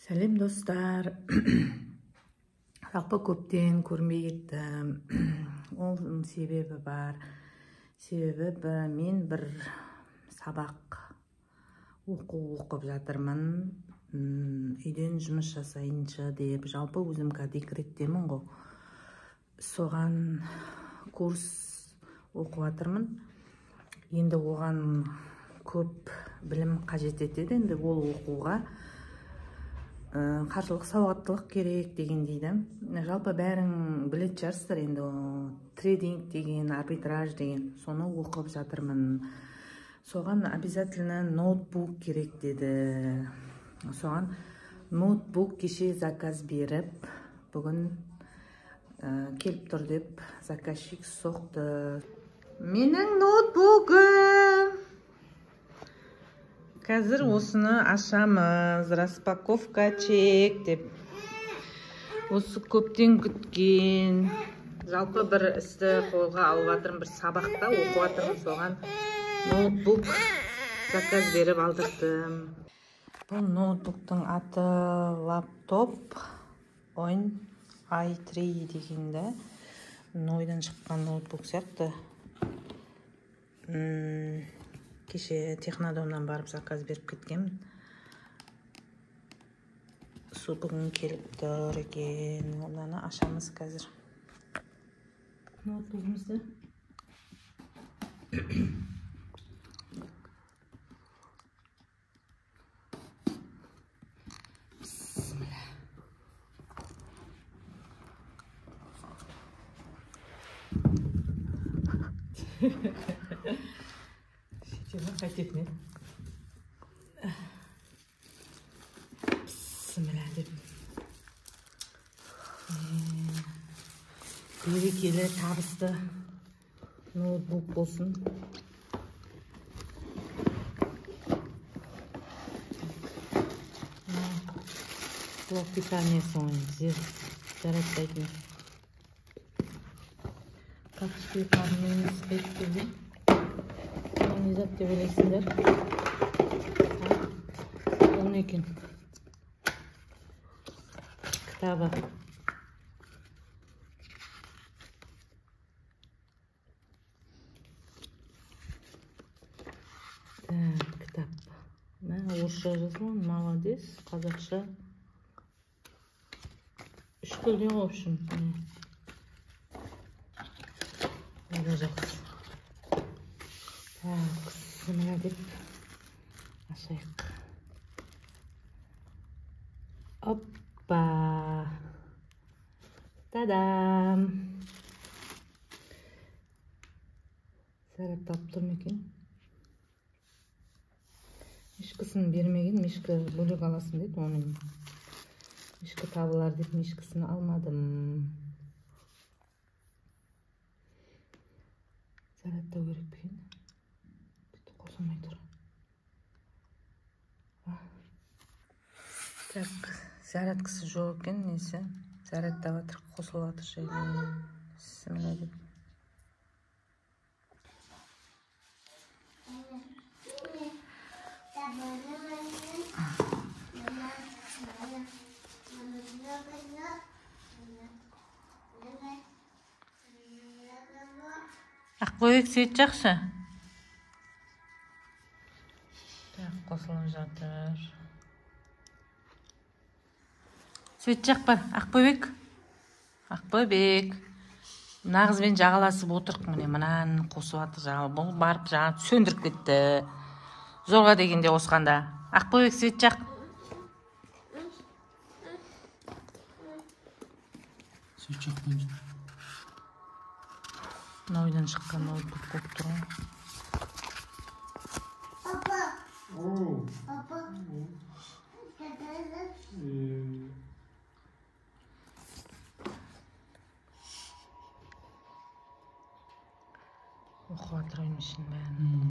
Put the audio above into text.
Сәлем достар. Жалпы көптен көрмей кеттім. Ол себебі бар. Себебі мен бір сабақ оқып жатырмын. Үйден жұмыс жасайыншы деп, жалпы өзім декреттемін ғой. Соған курс оқып жатырмын. Енді оған көп білім қажет етеді. Енді ол оқуға қаржылық сауаттылық керек деген дейді. Жалпы бәрің білетін шығарсыздар, енді трейдинг деген, арбитраж деген, соны оқып жатырмын. Соған обязательно ноутбук керек деді. Соған ноутбук кеше заказ беріп, бүгін келіп тұр деп заказчик соқты. Менің ноутбугым. Қазір осыны ашамыз, распаковка чек деп. Осы көптен күткен. Жалпы бір істі қолға алып жатырмын, бір сабақта оқып жатырмын, соған ноутбук заказ беріп алдырдым. Бұл ноутбуктың аты лаптоп Oin i3 дегенді. Ойдан шыққан ноутбук сияқты. Кеше Технодомнан барып заказ беріп кеткенмін. Су бүгін келіп тұр екен. Онаны ашамыз қазір. Ноутбугымызды. Бисмилlah. Қайтетіне. Бисмилlah деп. Берекелі, табысты ноутбук болсын. Блок питания соңын жаратпайтын. Капсулы қармен спектрлі. Не зат деп ойлайсыңдар? Ол не екен? Кітабы. Так, кітап. Орысша жазылған, молодец, қазақша. Үш тілде, в общем. Öyle жақсы. Так, сымыра деп ашайық. Оппа! Тадам! Сараптап тұр ма екен? Мишкасын бермеген, мишка бөлек аласын дейді, оның мишка табылар деп мишкасын алмадым. Зарядтау керек екен. Қосылмай тұр. Так, зарядкасы жоқ екен, несі? Зарядтап жатыр, қосылып жатыр жайлы. Бисмилlah деп. Ақбөбек свет жақсы. Так, қосылып жатыр. Свет жақ бар, Ақбөбек. Ақбөбек. Нағызбен жағаласып отырық, мұнан қосып жатыр жағы. Бұл барып жаңа сөндіріп кетті. Зорға дегенде осқанда. Ақбөбек свет жақ. Свет жақ бен. Ойдан шыққан ноутбук болып тұр. Папа. Папа. Оқып жатыр ойын ішін бәрін.